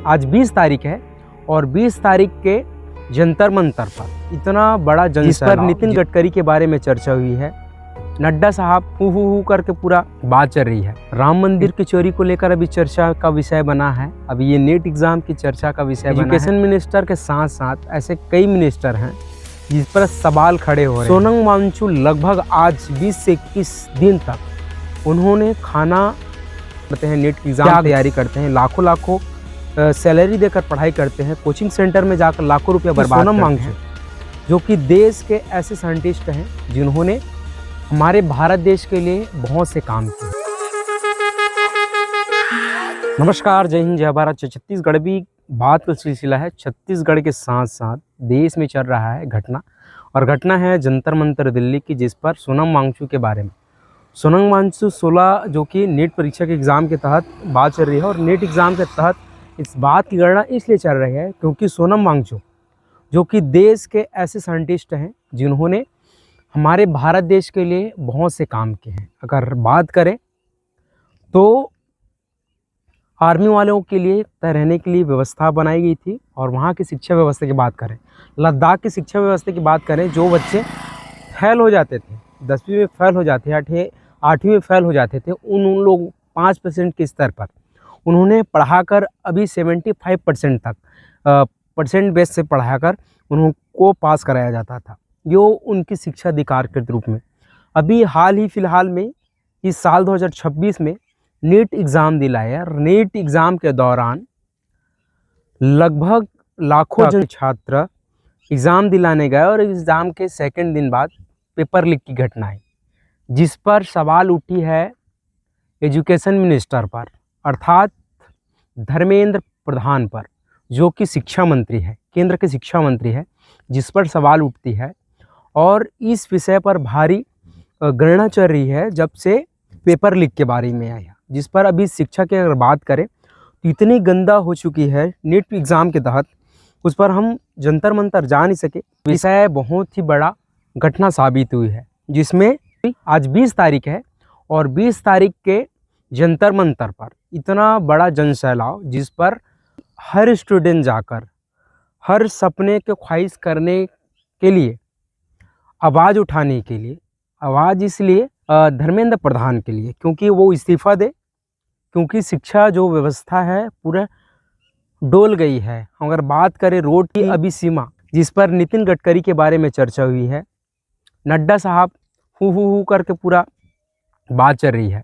आज 20 तारीख है और 20 तारीख के जंतर मंतर पर इतना बड़ा जिस पर नितिन गडकरी के बारे में चर्चा हुई है। नड्डा साहब हु करके पूरा बात चल रही है। राम मंदिर की चोरी को लेकर अभी चर्चा का विषय बना है। अभी ये नीट एग्जाम की चर्चा का विषय बना है। एजुकेशन मिनिस्टर के साथ साथ ऐसे कई मिनिस्टर हैं जिस पर सवाल खड़े हो रहे हैं। सोनम वांगचुक लगभग आज 20 से 21 दिन तक उन्होंने खाना करते हैं, नीट एग्जाम तैयारी करते हैं, लाखों सैलरी देकर पढ़ाई करते हैं, कोचिंग सेंटर में जाकर लाखों रुपया बर्बाद करते हैं, जो कि देश के ऐसे साइंटिस्ट हैं जिन्होंने हमारे भारत देश के लिए बहुत से काम किए। नमस्कार, जय हिंद, जय भारत। छत्तीसगढ़ भी बात का सिलसिला है। छत्तीसगढ़ के साथ साथ देश में चल रहा है घटना, और घटना है जंतर मंतर दिल्ली की, जिस पर सोनम वांगचुक के बारे में। सोनम वांगचुक 16 जो कि नीट परीक्षा के एग्ज़ाम के तहत बात चल रही है, और नीट एग्ज़ाम के तहत इस बात की गणना इसलिए चल रही है क्योंकि सोनम वांगचुक जो कि देश के ऐसे साइंटिस्ट हैं जिन्होंने हमारे भारत देश के लिए बहुत से काम किए हैं। अगर बात करें तो आर्मी वालों के लिए रहने के लिए व्यवस्था बनाई गई थी, और वहाँ की शिक्षा व्यवस्था की बात करें, लद्दाख की शिक्षा व्यवस्था की बात करें, जो बच्चे फेल हो जाते थे, 10वीं में फेल हो जाते थे, 8वीं में फेल हो जाते थे, उन लोग 5% के स्तर पर उन्होंने पढ़ाकर अभी 75% तक परसेंट बेस से पढ़ाकर उनको पास कराया जाता था, जो उनकी शिक्षा अधिकार के रूप में। अभी हाल ही फिलहाल में इस साल 2026 में नीट एग्ज़ाम दिलाया। नीट एग्ज़ाम के दौरान लगभग लाखों छात्र एग्ज़ाम दिलाने गए, और एग्ज़ाम के सेकंड दिन बाद पेपर लीक की घटना है, जिस पर सवाल उठी है एजुकेशन मिनिस्टर पर, अर्थात धर्मेंद्र प्रधान पर, जो कि शिक्षा मंत्री है, केंद्र के शिक्षा मंत्री है, जिस पर सवाल उठती है। और इस विषय पर भारी गणना चल रही है जब से पेपर लीक के बारे में आया, जिस पर अभी शिक्षा की अगर बात करें तो इतनी गंदा हो चुकी है नीट एग्ज़ाम के तहत, उस पर हम जंतर मंतर जा नहीं सके। विषय बहुत ही बड़ा घटना साबित हुई है, जिसमें आज 20 तारीख है और 20 तारीख के जंतर मंतर पर इतना बड़ा जनसैलाब, जिस पर हर स्टूडेंट जाकर हर सपने के ख्वाहिश करने के लिए, आवाज़ उठाने के लिए, आवाज़ इसलिए धर्मेंद्र प्रधान के लिए क्योंकि वो इस्तीफ़ा दे, क्योंकि शिक्षा जो व्यवस्था है पूरा डोल गई है। अगर बात करें रोड की अभी सीमा, जिस पर नितिन गडकरी के बारे में चर्चा हुई है, नड्डा साहब हु करके पूरा बात चल रही है।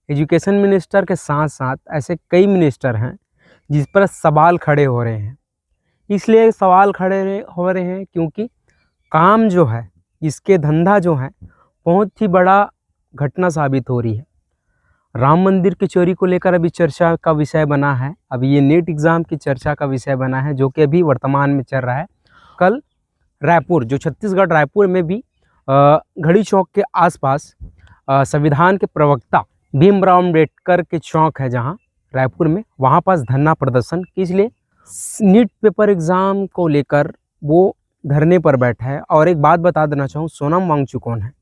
एजुकेशन मिनिस्टर के साथ साथ ऐसे कई मिनिस्टर हैं जिस पर सवाल खड़े हो रहे हैं। इसलिए सवाल खड़े हो रहे हैं क्योंकि काम जो है, इसके धंधा जो है, बहुत ही बड़ा घटना साबित हो रही है। राम मंदिर की चोरी को लेकर अभी चर्चा का विषय बना है। अभी ये नीट एग्ज़ाम की चर्चा का विषय बना है, जो कि अभी वर्तमान में चल रहा है। कल रायपुर, जो छत्तीसगढ़ रायपुर में भी घड़ी चौक के आसपास संविधान के प्रवक्ता भीमराव अम्बेडकर के चौक है जहां रायपुर में, वहां पास धरना प्रदर्शन किस लिए, नीट पेपर एग्ज़ाम को लेकर वो धरने पर बैठा है। और एक बात बता देना चाहूँ, सोनम वांगचुक कौन है?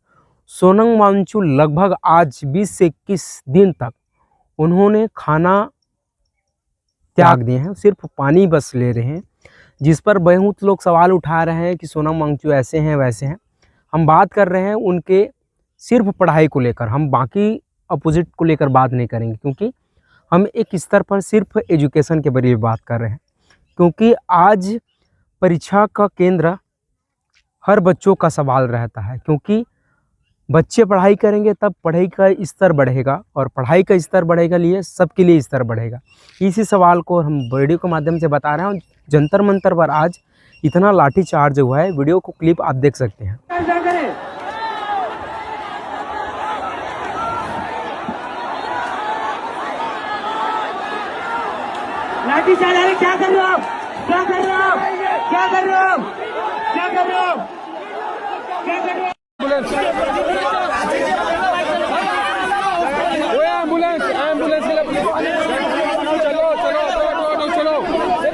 सोनम वांगचुक लगभग आज 20 से 21 दिन तक उन्होंने खाना त्याग दिए हैं, सिर्फ पानी बस ले रहे हैं, जिस पर बहुत लोग सवाल उठा रहे हैं कि सोनम वांगचुक ऐसे हैं वैसे हैं। हम बात कर रहे हैं उनके सिर्फ पढ़ाई को लेकर, हम बाकी अपोजिट को लेकर बात नहीं करेंगे, क्योंकि हम एक स्तर पर सिर्फ एजुकेशन के बारे में बात कर रहे हैं। क्योंकि आज परीक्षा का केंद्र हर बच्चों का सवाल रहता है, क्योंकि बच्चे पढ़ाई करेंगे तब पढ़ाई का स्तर बढ़ेगा, और पढ़ाई का स्तर बढ़ेगा लिए सबके लिए स्तर बढ़ेगा। इसी सवाल को हम वीडियो के माध्यम से बता रहे हैं। जंतर मंतर पर आज इतना लाठीचार्ज हुआ है, वीडियो को क्लिप आप देख सकते हैं। लाठीचार्ज, अरे क्या कर रहे हो आप? क्या कर रहे हो आप? क्या कर रहे हो? क्या कर रहे हो? क्या कर रहे हो? एम्बुलेंस, एम्बुलेंस के लिए चलो चलो ऑटो चलो,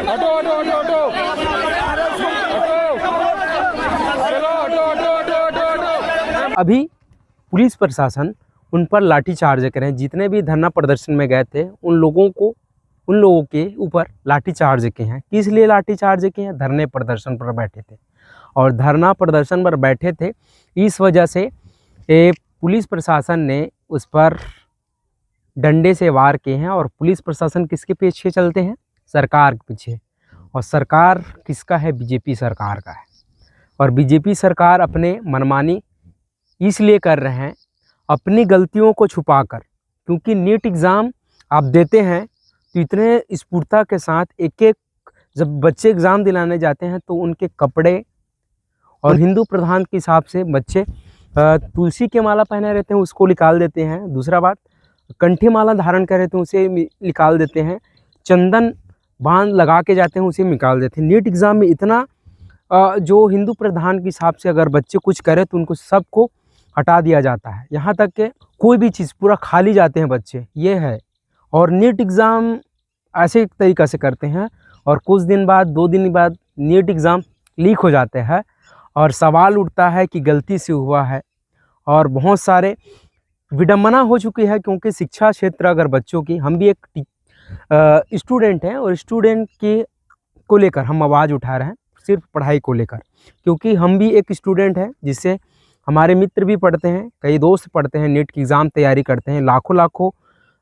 auto auto auto auto auto. अभी पुलिस प्रशासन उन पर लाठीचार्ज करें, जितने भी धरना प्रदर्शन में गए थे उन लोगों को उन लोगों के ऊपर लाठीचार्ज किए हैं। किस लिए लाठीचार्ज किए हैं? धरने प्रदर्शन पर बैठे थे और धरना प्रदर्शन पर बैठे थे, इस वजह से पुलिस प्रशासन ने उस पर डंडे से वार किए हैं। और पुलिस प्रशासन किसके पीछे चलते हैं? सरकार के पीछे। और सरकार किसका है? बीजेपी सरकार का है। और बीजेपी सरकार अपने मनमानी इसलिए कर रहे हैं अपनी गलतियों को छुपाकर, क्योंकि नीट एग्ज़ाम आप देते हैं तो इतने स्फूर्ता के साथ एक एक, जब बच्चे एग्ज़ाम दिलाने जाते हैं तो उनके कपड़े, और हिंदू प्रधान के हिसाब से बच्चे तुलसी के माला पहने रहते हैं, उसको निकाल देते हैं। दूसरा बात, कंठी माला धारण कर रहते हैं, उसे निकाल देते हैं। चंदन बांध लगा के जाते हैं, उसे निकाल देते हैं। नीट एग्ज़ाम में इतना जो हिंदू प्रधान के हिसाब से अगर बच्चे कुछ करें तो उनको सबको हटा दिया जाता है। यहाँ तक कि कोई भी चीज़ पूरा खाली जाते हैं बच्चे, ये है। और नीट एग्ज़ाम ऐसे तरीक़े से करते हैं और कुछ दिन बाद, 2 दिन बाद नीट एग्ज़ाम लीक हो जाते हैं और सवाल उठता है कि गलती से हुआ है। और बहुत सारे विडंबना हो चुकी है, क्योंकि शिक्षा क्षेत्र अगर बच्चों की, हम भी एक स्टूडेंट हैं और स्टूडेंट के को लेकर हम आवाज़ उठा रहे हैं, सिर्फ पढ़ाई को लेकर, क्योंकि हम भी एक स्टूडेंट हैं, जिससे हमारे मित्र भी पढ़ते हैं, कई दोस्त पढ़ते हैं, नीट की एग्ज़ाम तैयारी करते हैं, लाखों लाखों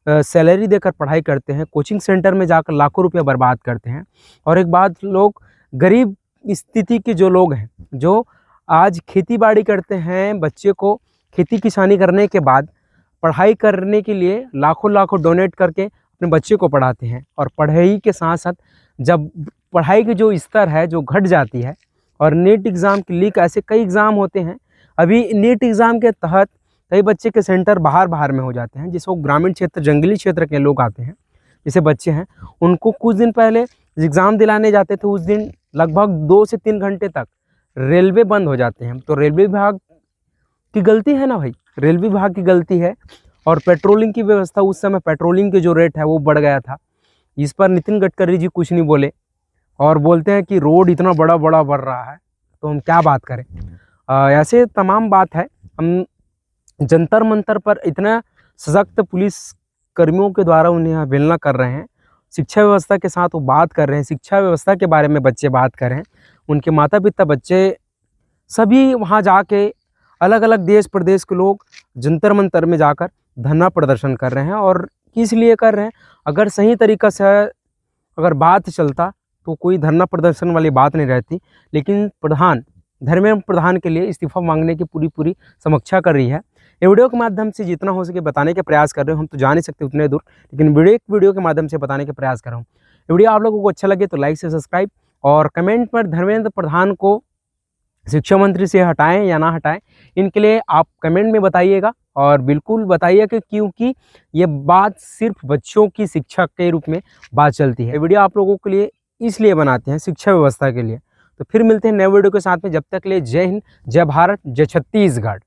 सैलरी देकर पढ़ाई करते हैं, कोचिंग सेंटर में जाकर लाखों रुपया बर्बाद करते हैं। और एक बात, लोग गरीब स्थिति के जो लोग हैं, जो आज खेती बाड़ी करते हैं, बच्चे को खेती किसानी करने के बाद पढ़ाई करने के लिए लाखों लाखों डोनेट करके अपने बच्चे को पढ़ाते हैं। और पढ़ाई के साथ साथ जब पढ़ाई की जो स्तर है जो घट जाती है, और नीट एग्ज़ाम की लीक, ऐसे कई एग्ज़ाम होते हैं। अभी नीट एग्ज़ाम के तहत कई बच्चे के सेंटर बाहर में हो जाते हैं, जिसको ग्रामीण क्षेत्र, जंगली क्षेत्र के लोग आते हैं, जैसे बच्चे हैं, उनको कुछ दिन पहले एग्ज़ाम दिलाने जाते थे, उस दिन लगभग 2 से 3 घंटे तक रेलवे बंद हो जाते हैं। तो रेलवे विभाग की गलती है ना भाई, रेलवे विभाग की गलती है। और पेट्रोलिंग की व्यवस्था, उस समय पेट्रोलिंग के जो रेट है वो बढ़ गया था, इस पर नितिन गडकरी जी कुछ नहीं बोले, और बोलते हैं कि रोड इतना बड़ा बढ़ रहा है, तो हम क्या बात करें। ऐसे तमाम बात है। हम जंतर मंतर पर इतना सशक्त पुलिस कर्मियों के द्वारा उन्हें अवहेलना कर रहे हैं। शिक्षा व्यवस्था के साथ वो बात कर रहे हैं, शिक्षा व्यवस्था के बारे में बच्चे बात कर रहे हैं, उनके माता पिता, बच्चे सभी वहाँ जाके, अलग अलग देश प्रदेश के लोग जंतर मंतर में जाकर धरना प्रदर्शन कर रहे हैं। और किस लिए कर रहे हैं? अगर सही तरीक़ा से अगर बात चलता तो कोई धरना प्रदर्शन वाली बात नहीं रहती। लेकिन धर्मेंद्र प्रधान के लिए इस्तीफ़ा मांगने की पूरी समीक्षा कर रही है। ये वीडियो के माध्यम से जितना हो सके बताने के प्रयास कर रहे हो। हम तो जा नहीं सकते उतने दूर, लेकिन वीडियो के माध्यम से बताने के प्रयास कर रहा हूँ। ये वीडियो आप लोगों को अच्छा लगे तो लाइक से सब्सक्राइब, और कमेंट पर धर्मेंद्र प्रधान को शिक्षा मंत्री से हटाएं या ना हटाएं, इनके लिए आप कमेंट में बताइएगा। और बिल्कुल बताइए कि क्योंकि ये बात सिर्फ बच्चों की शिक्षा के रूप में बात चलती है। वीडियो आप लोगों के लिए इसलिए बनाते हैं, शिक्षा व्यवस्था के लिए। तो फिर मिलते हैं नए वीडियो के साथ में, जब तक के लिए जय हिंद, जय भारत, जय छत्तीसगढ़।